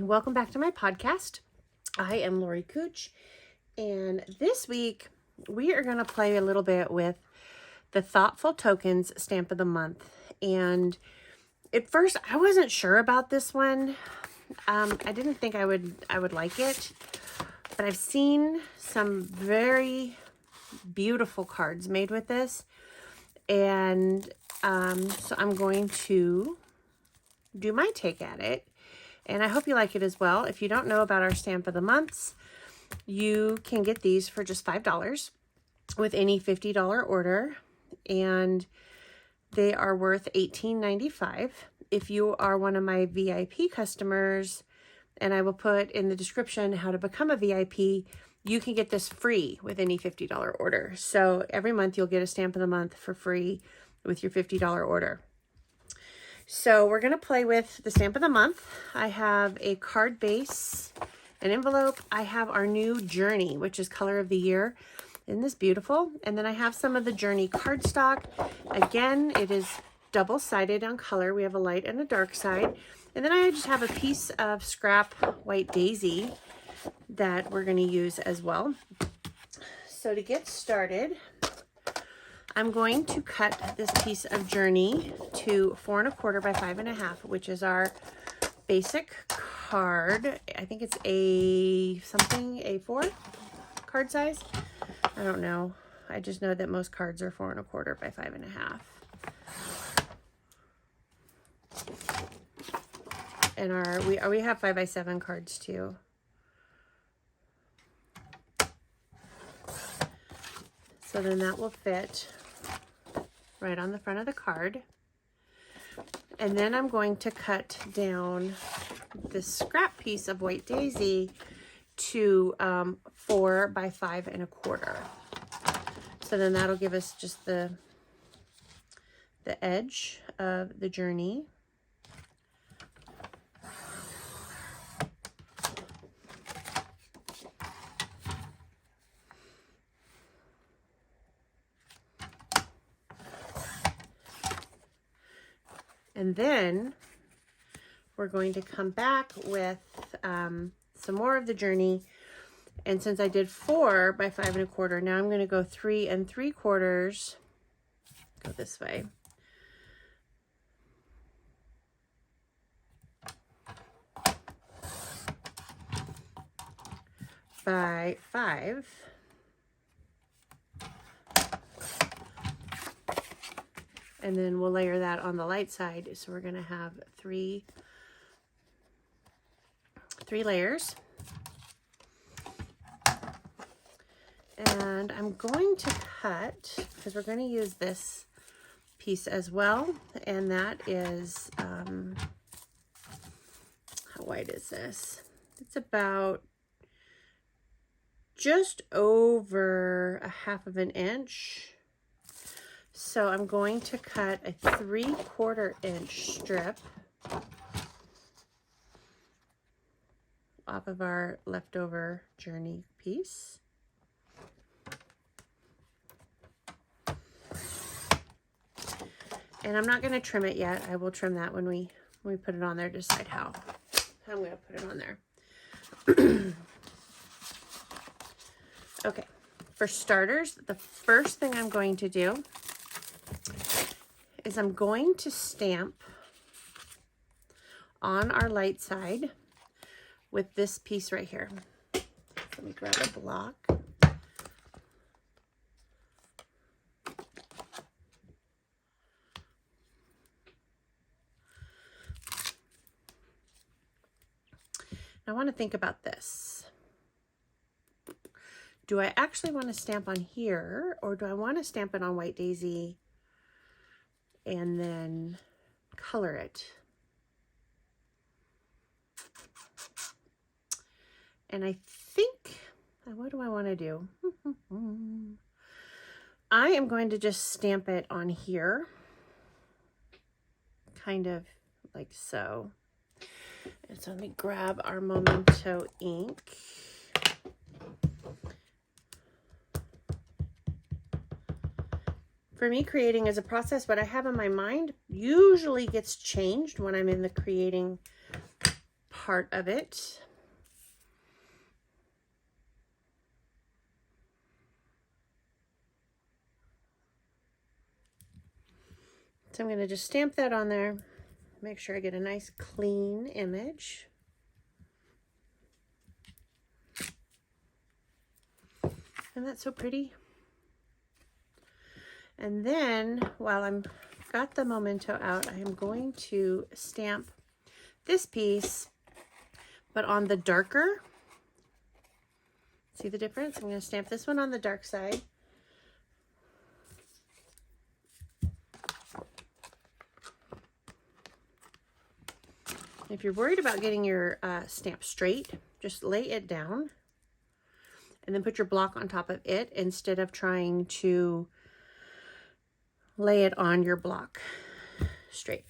Welcome back to my podcast. I am Lori Cooch, and this week we are going to play a little bit with the Thoughtful Tokens Stamp of the Month. And at first I wasn't sure about this one. I didn't think I would like it, but I've seen some very beautiful cards made with this, and so I'm going to do my take at it. And I hope you like it as well. If you don't know about our Stamp of the Months, you can get these for just $5 with any $50 order. And they are worth $18.95. If you are one of my VIP customers, and I will put in the description how to become a VIP, you can get this free with any $50 order. So every month you'll get a Stamp of the Month for free with your $50 order. So we're going to play with the Stamp of the Month. I have a card base, an envelope. I have our new Journey, which is color of the year. Isn't this beautiful? And then I have some of the Journey cardstock. Again, it is double-sided on color. We have a light and a dark side. And then I just have a piece of scrap white daisy that we're going to use as well. So to get started, I'm going to cut this piece of Journey to 4 1/4 by 5 1/2, which is our basic card. I think it's A4 card size. I don't know. I just know that most cards are 4 1/4 by 5 1/2. And we have 5 by 7 cards too. So then that will fit right on the front of the card. And then I'm going to cut down this scrap piece of white daisy to 4 by 5 1/4. So then that'll give us just the edge of the Journey. And then we're going to come back with some more of the Journey. And since I did 4 by 5 1/4, now I'm going to go 3 3/4. Go this way. By 5. And then we'll layer that on the light side. So we're going to have three layers. And I'm going to cut, because we're going to use this piece as well. And that is, how wide is this? It's about just over 1/2 inch. So I'm going to cut a 3/4 inch strip off of our leftover Journey piece. And I'm not going to trim it yet. I will trim that when we put it on there, decide how I'm going to put it on there. Okay, for starters, the first thing I'm going to do is I'm going to stamp on our light side with this piece right here. Let me grab a block. I want to think about this. Do I actually want to stamp on here, or do I want to stamp it on white daisy and then color it? And I think, what do I want to do? I am going to just stamp it on here, kind of like so. And so let me grab our Memento ink. For me, creating is a process. What I have in my mind usually gets changed when I'm in the creating part of it. So I'm going to just stamp that on there, make sure I get a nice clean image. Isn't that so pretty? And then while I'm got the memento out, I am going to stamp this piece, but on the darker. See the difference? I'm going to stamp this one on the dark side. If you're worried about getting your stamp straight, just lay it down and then put your block on top of it instead of trying to lay it on your block straight.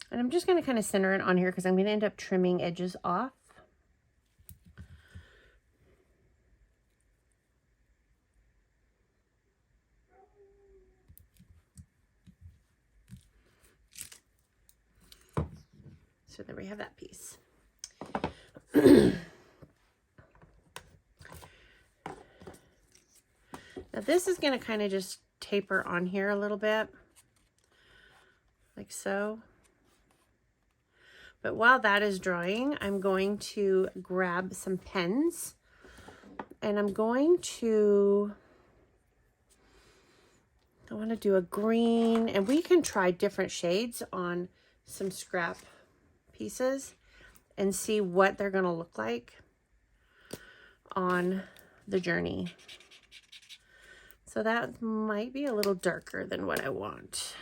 And I'm just going to kind of center it on here because I'm going to end up trimming edges off. So there we have that piece. Now this is going to kind of just taper on here a little bit, like so. But while that is drying, I'm going to grab some pens and I'm going to, I want to do a green, and we can try different shades on some scrap pieces and see what they're going to look like on the journey. So that might be a little darker than what I want.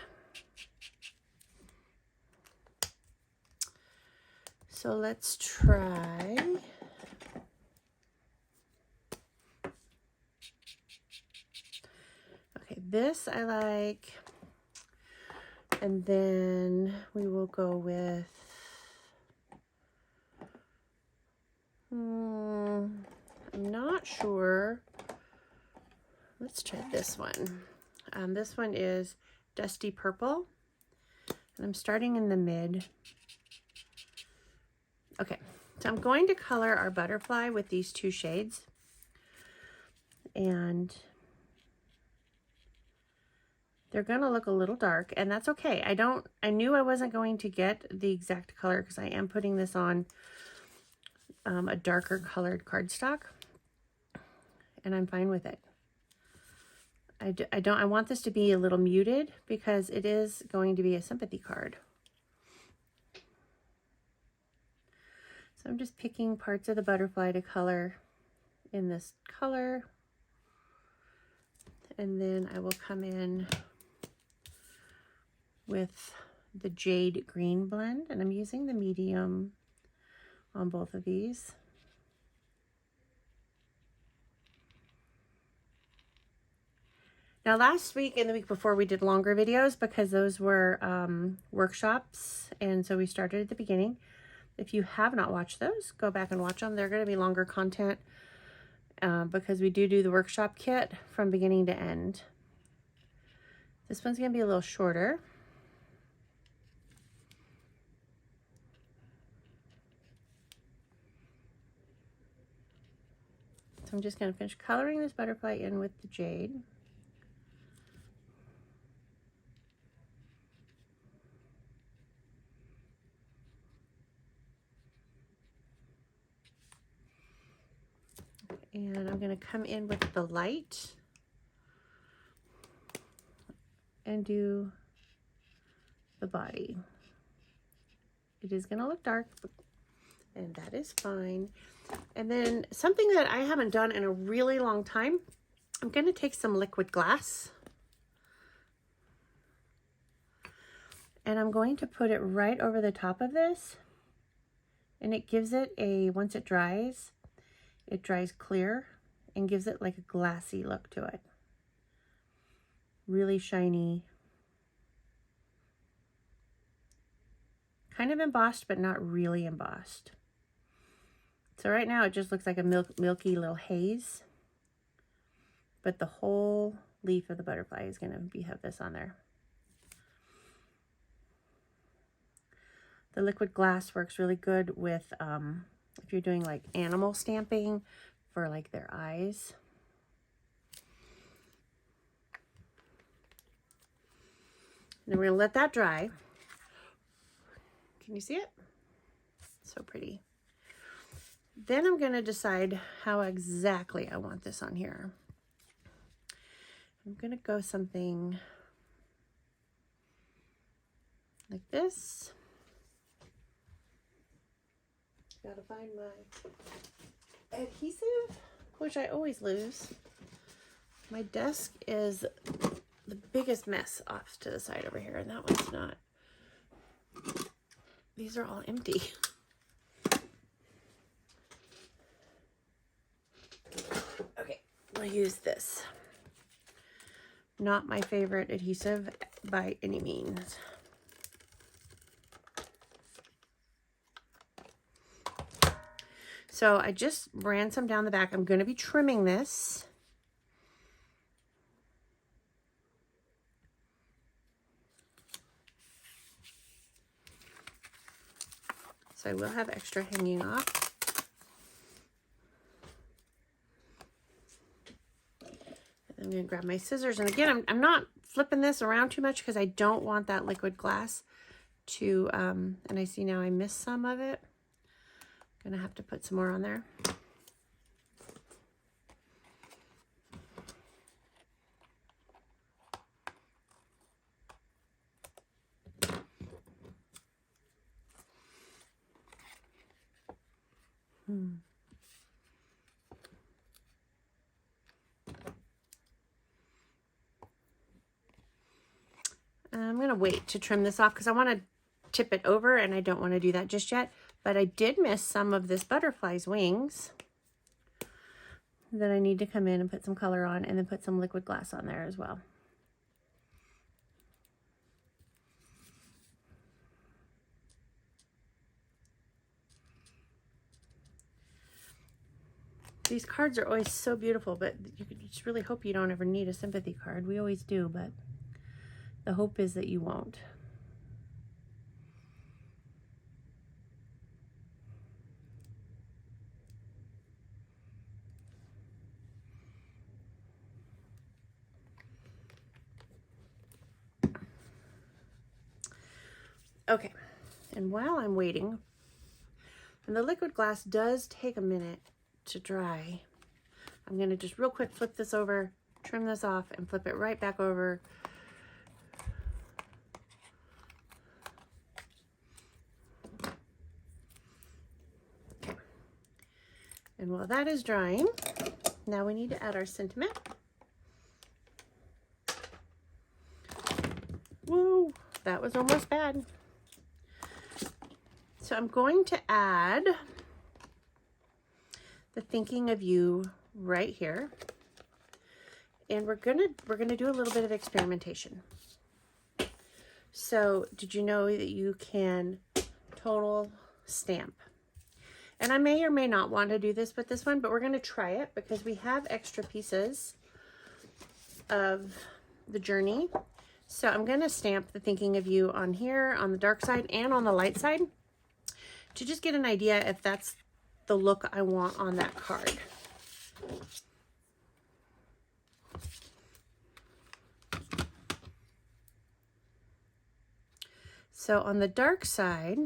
So let's try. Okay, this I like. And then we will go with, I'm not sure. Let's try this one. This one is Dusty Purple. And I'm starting in the mid. Okay, so I'm going to color our butterfly with these two shades. And they're gonna look a little dark, and that's okay. I knew I wasn't going to get the exact color because I am putting this on a darker colored cardstock, and I'm fine with it. I want this to be a little muted because it is going to be a sympathy card. So I'm just picking parts of the butterfly to color in this color, and then I will come in with the Jade Green blend, and I'm using the medium on both of these. Now last week and the week before we did longer videos because those were workshops, and so we started at the beginning. If you have not watched those, go back and watch them. They're going to be longer content because we do the workshop kit from beginning to end. This one's going to be a little shorter. So I'm just going to finish coloring this butterfly in with the jade. And I'm going to come in with the light and do the body. It is going to look dark, and that is fine. And then something that I haven't done in a really long time, I'm going to take some liquid glass and I'm going to put it right over the top of this, and it gives it a, once it dries clear and gives it like a glassy look to it. Really shiny. kind of embossed, but not really embossed. So right now it just looks like a milky little haze, but the whole leaf of the butterfly is going to have this on there. The liquid glass works really good with if you're doing like animal stamping for like their eyes. And we're going to let that dry. Can you see it? So pretty. Then I'm going to decide how exactly I want this on here. I'm going to go something like this. Gotta find my adhesive, which I always lose. My desk is the biggest mess off to the side over here, and that one's not. These are all empty. Okay, I'll use this. Not my favorite adhesive by any means. So I just ran some down the back. I'm going to be trimming this. So I will have extra hanging off. I'm going to grab my scissors. And again, I'm not flipping this around too much because I don't want that liquid glass to, and I see now I missed some of it. I'm going to have to put some more on there. I'm going to wait to trim this off because I want to tip it over and I don't want to do that just yet. But I did miss some of this butterfly's wings that I need to come in and put some color on and then put some liquid glass on there as well. These cards are always so beautiful, but you just really hope you don't ever need a sympathy card. We always do, but the hope is that you won't. Okay, and while I'm waiting, and the liquid glass does take a minute to dry, I'm going to just real quick flip this over, trim this off, and flip it right back over. Okay. And while that is drying, now we need to add our sentiment. Woo, that was almost bad. So I'm going to add the thinking of you right here. And we're gonna do a little bit of experimentation. So did you know that you can tonal stamp? And I may or may not want to do this with this one, but we're gonna try it because we have extra pieces of the journey. So I'm gonna stamp the thinking of you on here, on the dark side and on the light side, to just get an idea if that's the look I want on that card. So on the dark side,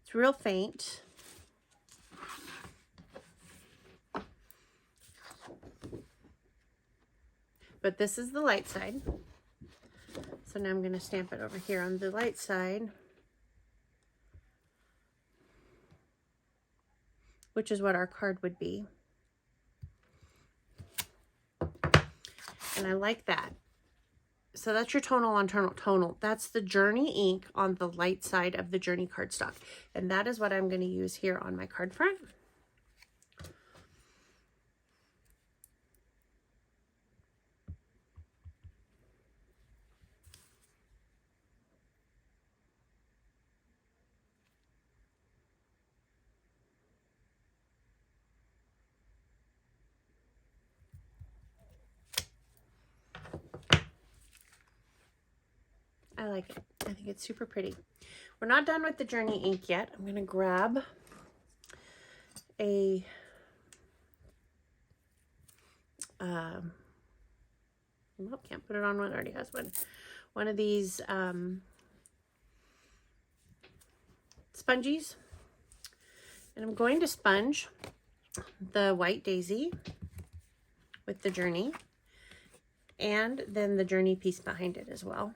it's real faint. But this is the light side. So now I'm going to stamp it over here on the light side, which is what our card would be. And I like that. So that's your tonal on tonal. That's the Journey ink on the light side of the Journey cardstock. And that is what I'm going to use here on my card front. I like it. I think it's super pretty. We're not done with the Journey ink yet. I'm going to grab a nope, can't put it on one. It already has one. One of these spongies. And I'm going to sponge the white daisy with the Journey, and then the Journey piece behind it as well.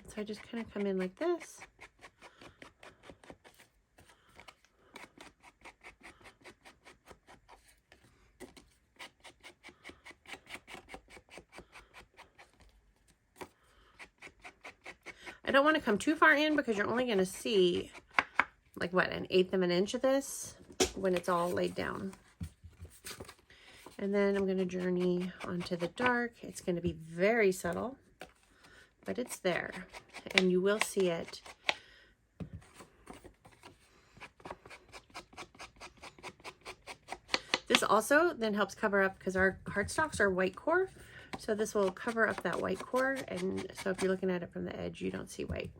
So I just kind of come in like this. I don't want to come too far in because you're only going to see like what, 1/8 of an inch of this when it's all laid down. And then I'm going to journey onto the dark. It's going to be very subtle, but it's there and you will see it. This also then helps cover up, because our cardstocks are white core, so this will cover up that white core, and so if you're looking at it from the edge, you don't see white.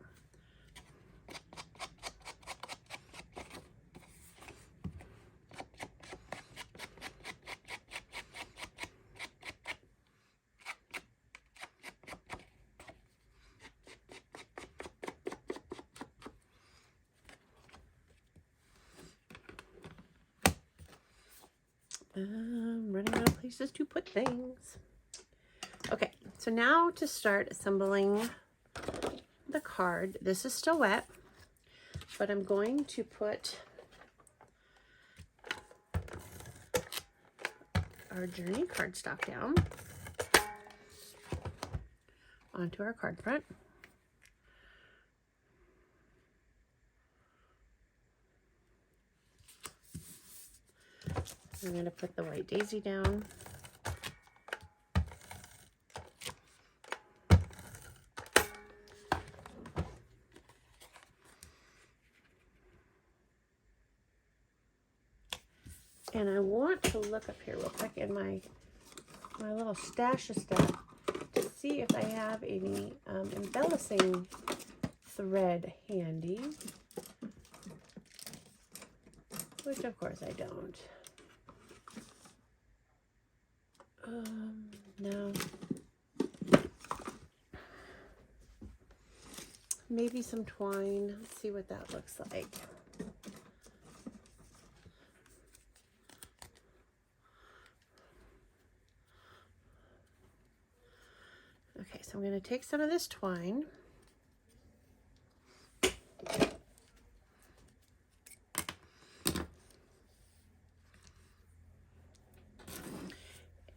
Running out of places to put things. Okay, so now to start assembling the card. This is still wet, but I'm going to put our Journey cardstock down onto our card front. I'm going to put the white daisy down. And I want to look up here real quick in my little stash of stuff to see if I have any embellishing thread handy, which of course I don't. No. Maybe some twine. Let's see what that looks like. Okay, so I'm going to take some of this twine.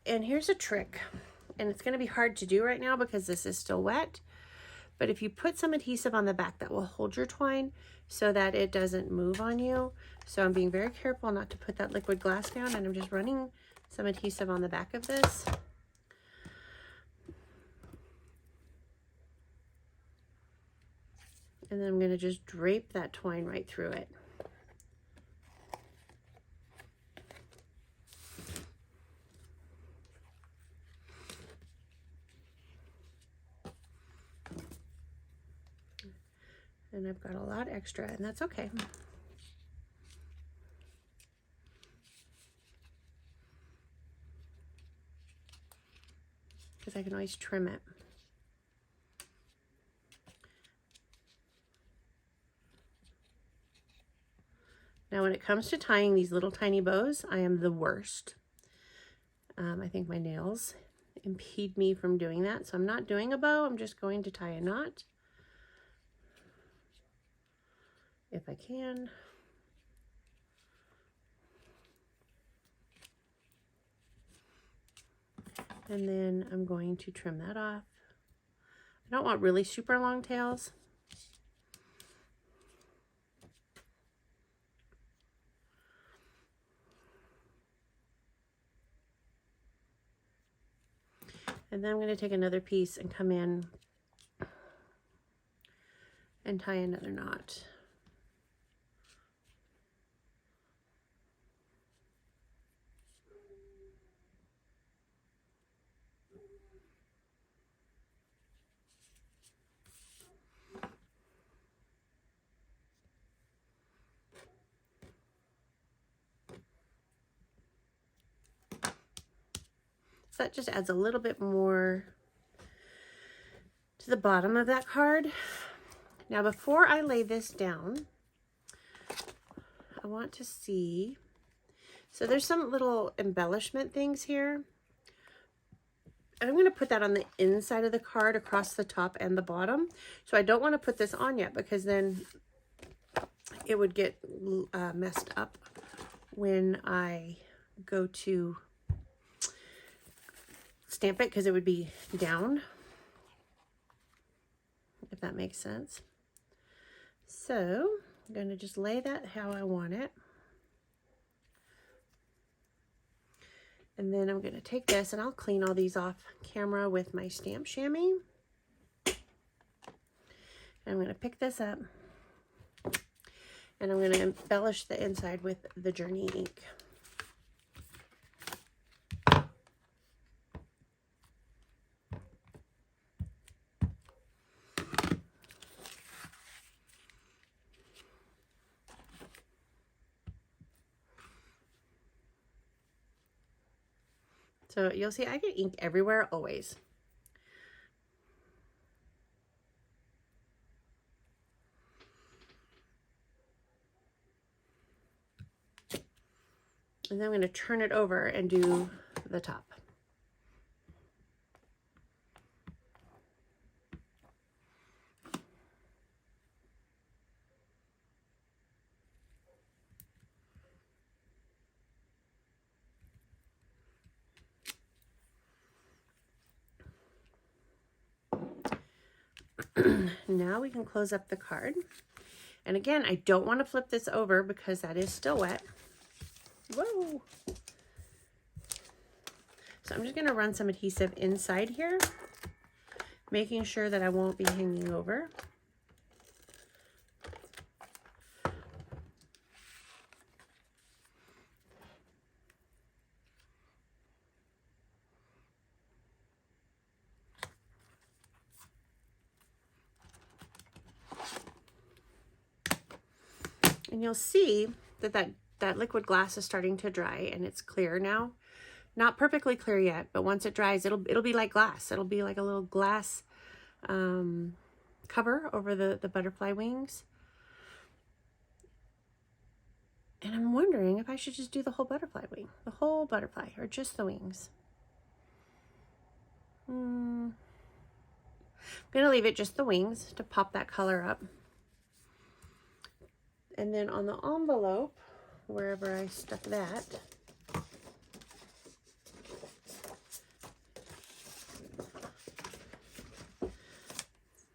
And here's a trick, and it's going to be hard to do right now because this is still wet, but if you put some adhesive on the back, that will hold your twine so that it doesn't move on you. So I'm being very careful not to put that liquid glass down, and I'm just running some adhesive on the back of this. And then I'm going to just drape that twine right through it. And I've got a lot extra, and that's okay. Because I can always trim it. Now when it comes to tying these little tiny bows, I am the worst. I think my nails impede me from doing that, so I'm not doing a bow, I'm just going to tie a knot. If I can. And then I'm going to trim that off. I don't want really super long tails. And then I'm going to take another piece and come in and tie another knot. So that just adds a little bit more to the bottom of that card. Now, before I lay this down, I want to see, so there's some little embellishment things here. I'm going to put that on the inside of the card across the top and the bottom. So I don't want to put this on yet because then it would get messed up when I go to stamp it, because it would be down, if that makes sense. So I'm going to just lay that how I want it. And then I'm going to take this, and I'll clean all these off camera with my stamp chamois. And I'm going to pick this up, and I'm going to embellish the inside with the Journey ink. So you'll see I get ink everywhere always. And then I'm going to turn it over and do the top. Now we can close up the card. And again, I don't want to flip this over because that is still wet. Whoa! So I'm just going to run some adhesive inside here, making sure that I won't be hanging over. And you'll see that that liquid glass is starting to dry, and it's clear now. Not perfectly clear yet, but once it dries, it'll be like glass. It'll be like a little glass cover over the butterfly wings. And I'm wondering if I should just do the whole butterfly wing, the whole butterfly, or just the wings. I'm gonna leave it just the wings to pop that color up. And then on the envelope, wherever I stuck that,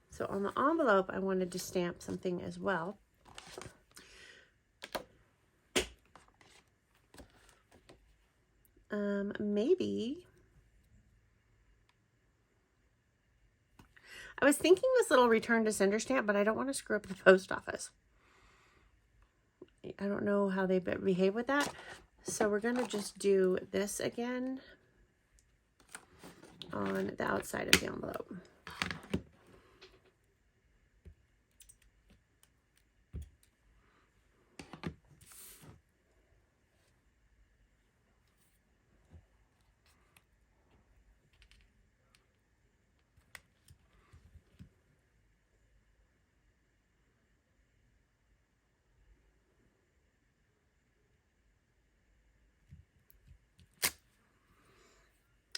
so on the envelope, I wanted to stamp something as well. Maybe, I was thinking this little return to sender stamp, but I don't want to screw up the post office. I don't know how they behave with that. So we're going to just do this again on the outside of the envelope.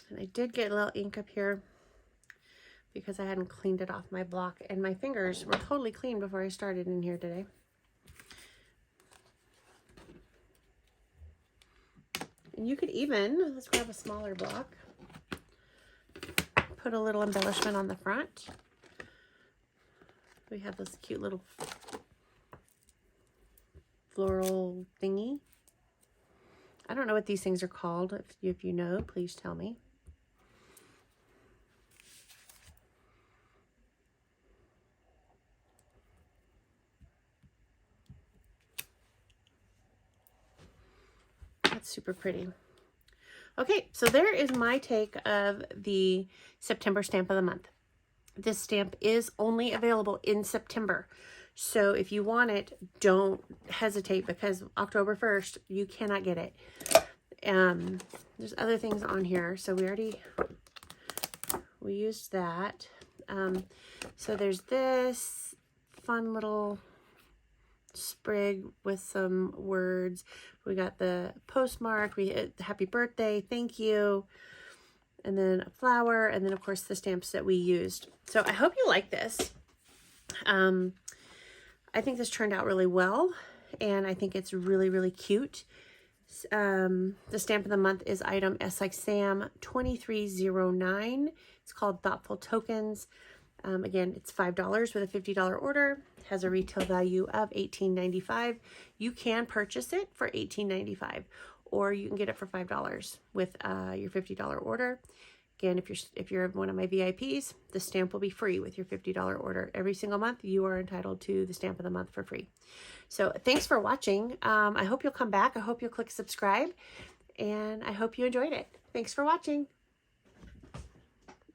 And I did get a little ink up here because I hadn't cleaned it off my block, and my fingers were totally clean before I started in here today. And you could even, let's grab a smaller block, put a little embellishment on the front. We have this cute little floral thingy. I don't know what these things are called. If you know, please tell me. That's super pretty. Okay, so there is my take of the September stamp of the month. This stamp is only available in September. So if you want it, don't hesitate, because October 1st, you cannot get it. There's other things on here. So we used that. So there's this fun little sprig with some words. We got the postmark, happy birthday, thank you, and then a flower, and then of course the stamps that we used. So I hope you like this. I think this turned out really well, and I think it's really, really cute. The stamp of the month is item S like Sam 2309. It's called Thoughtful Tokens. Again, it's $5 with a $50 order. Has a retail value of $18.95. You can purchase it for $18.95, or you can get it for $5 with your $50 order. Again, if you're one of my VIPs, the stamp will be free with your $50 order. Every single month, you are entitled to the stamp of the month for free. So thanks for watching. I hope you'll come back. I hope you'll click subscribe, and I hope you enjoyed it. Thanks for watching.